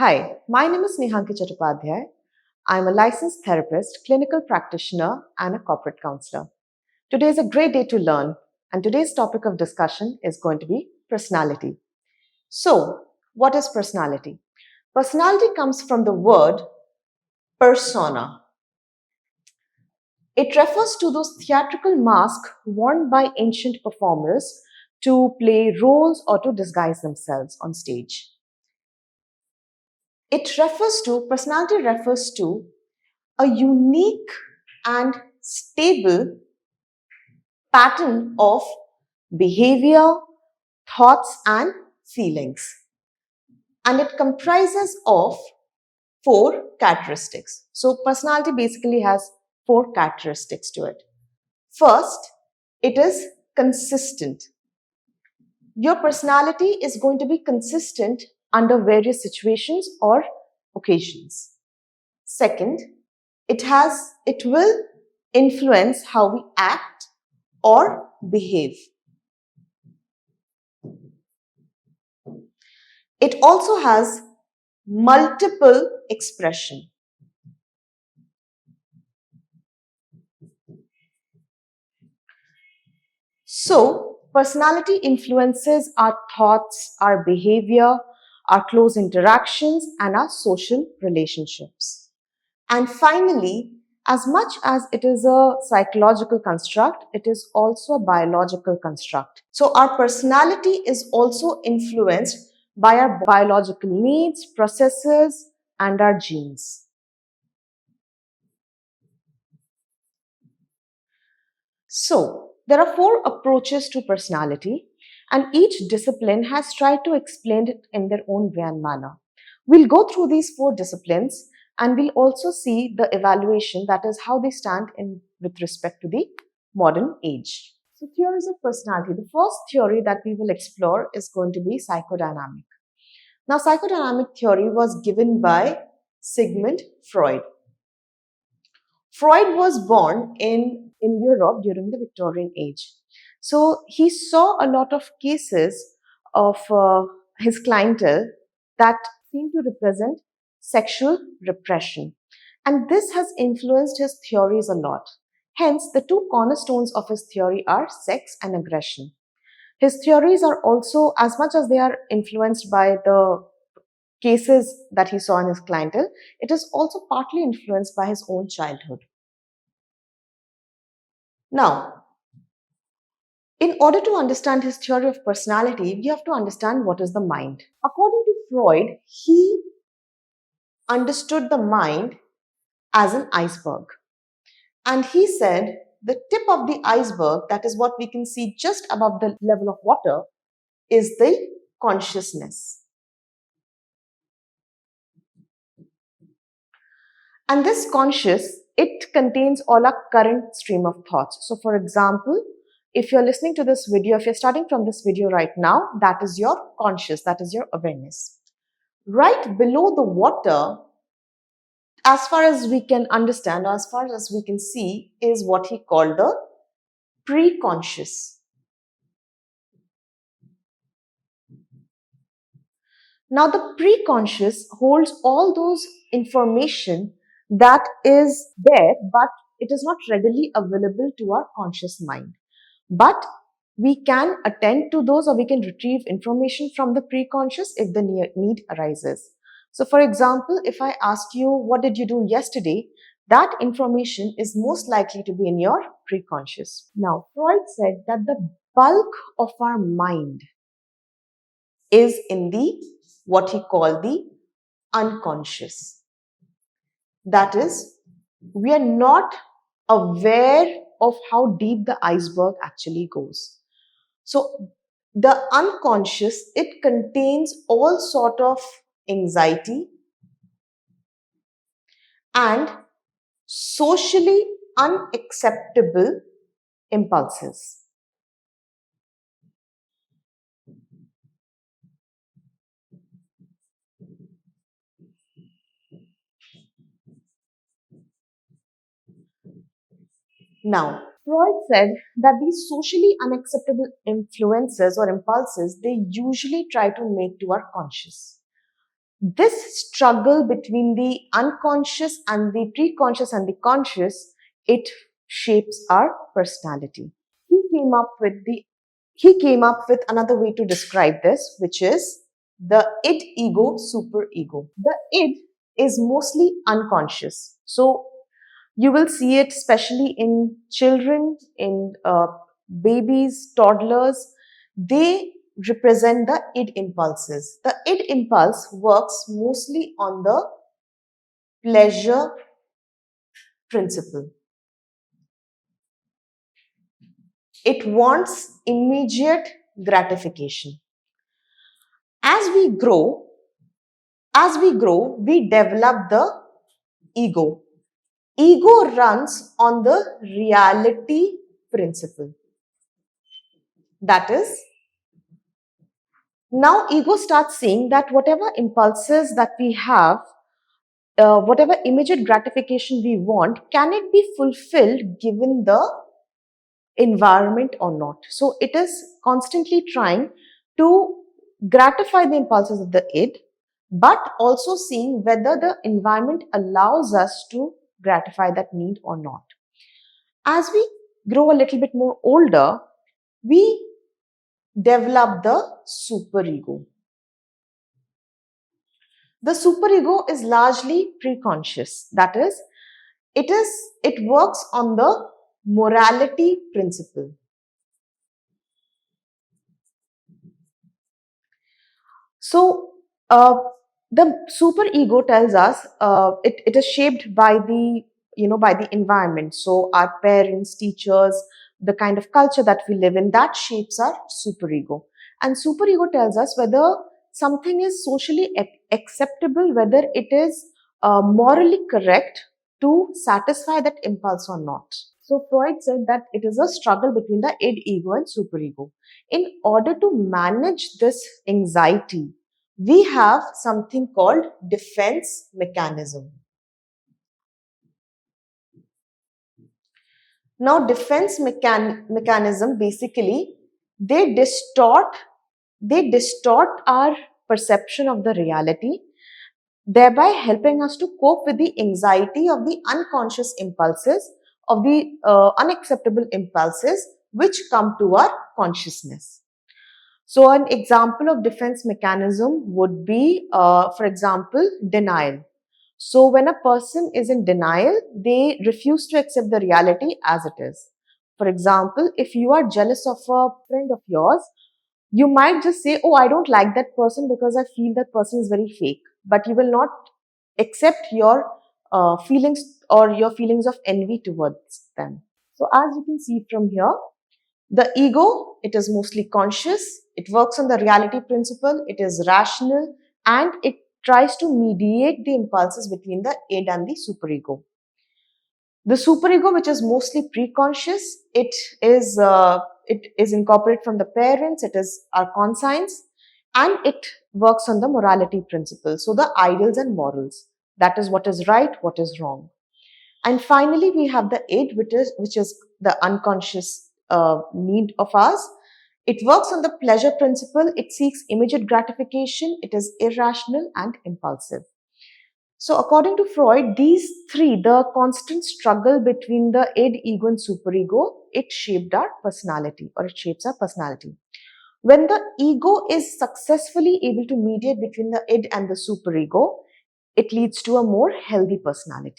Hi, my name is Nehanki Chattopadhyay. I'm a licensed therapist, clinical practitioner, and a corporate counselor. Today is a great day to learn, and today's topic of discussion is going to be personality. So, what is personality? Personality comes from the word persona. It refers to those theatrical masks worn by ancient performers to play roles or to disguise themselves on stage. Personality refers to a unique and stable pattern of behavior, thoughts, and feelings. And it comprises of four characteristics. So, personality basically has four characteristics to it. First, it is consistent. Your personality is going to be consistent under various situations or occasions. Second, it will influence how we act or behave. It also has multiple expression. So, personality influences our thoughts, our behavior, our close interactions, and our social relationships. And finally, as much as it is a psychological construct, it is also a biological construct. So our personality is also influenced by our biological needs, processes, and our genes. So there are four approaches to personality, and each discipline has tried to explain it in their own way and manner. We'll go through these four disciplines and we'll also see the evaluation, that is how they stand in with respect to the modern age. So theories of personality. The first theory that we will explore is going to be psychodynamic. Now, psychodynamic theory was given by Sigmund Freud. Freud was born in Europe during the Victorian age. So he saw a lot of cases of his clientele that seem to represent sexual repression. And this has influenced his theories a lot. Hence, the two cornerstones of his theory are sex and aggression. His theories are also, as much as they are influenced by the cases that he saw in his clientele, it is also partly influenced by his own childhood. Now, in order to understand his theory of personality, we have to understand what is the mind. According to Freud, he understood the mind as an iceberg. And he said the tip of the iceberg, that is what we can see just above the level of water, is the consciousness. And this conscious, it contains all our current stream of thoughts. So for example, if you're listening to this video, if you're starting from this video right now, that is your conscious, that is your awareness. Right below the water, as far as we can understand, as far as we can see, is what he called the preconscious. Now the preconscious holds all those information that is there, but it is not readily available to our conscious mind. But we can attend to those, or we can retrieve information from the preconscious if the need arises. So for example, if I ask you, what did you do yesterday? That information is most likely to be in your preconscious. Now, Freud said that the bulk of our mind is in the what he called the unconscious. That is, we are not aware of how deep the iceberg actually goes. So the unconscious, it contains all sort of anxiety and socially unacceptable impulses. Now, Freud said that these socially unacceptable influences or impulses, they usually try to make to our conscious. This struggle between the unconscious and the preconscious and the conscious, it shapes our personality. He came up with another way to describe this, which is the id ego super ego. The id is mostly unconscious. So you will see it especially in children, in babies, toddlers. They represent the id impulses. The id impulse works mostly on the pleasure principle. It wants immediate gratification. As we grow, we develop the ego. Ego runs on the reality principle. That is, now ego starts seeing that whatever impulses that we have, whatever immediate gratification we want, can it be fulfilled given the environment or not? So it is constantly trying to gratify the impulses of the id, but also seeing whether the environment allows us to gratify that need or not. As we grow a little bit more older, we develop the superego. The superego is largely preconscious. That is, it works on the morality principle. So the superego tells us it is shaped by the by the environment. So our parents, teachers, the kind of culture that we live in, that shapes our superego. And superego tells us whether something is socially acceptable, whether it is morally correct to satisfy that impulse or not. So Freud said that it is a struggle between the id ego and superego. In order to manage this anxiety, we have something called defense mechanism. Now, defense mechanism basically they distort our perception of the reality, thereby helping us to cope with the anxiety of the unconscious impulses, of the unacceptable impulses which come to our consciousness. So an example of defense mechanism would be, for example, denial. So when a person is in denial, they refuse to accept the reality as it is. For example, if you are jealous of a friend of yours, you might just say, oh, I don't like that person because I feel that person is very fake. But you will not accept your feelings or your feelings of envy towards them. So as you can see from here, the ego, it is mostly conscious, it works on the reality principle, it is rational, and it tries to mediate the impulses between the id and the superego. The superego, which is mostly preconscious, it is incorporated from the parents, it is our conscience, and it works on the morality principle. So the ideals and morals, that is what is right, what is wrong. And finally, we have the id, which is the unconscious need of ours. It works on the pleasure principle. It seeks immediate gratification. It is irrational and impulsive. So according to Freud, these three, the constant struggle between the id, ego and superego, it shaped our personality, or it shapes our personality. When the ego is successfully able to mediate between the id and the superego, it leads to a more healthy personality.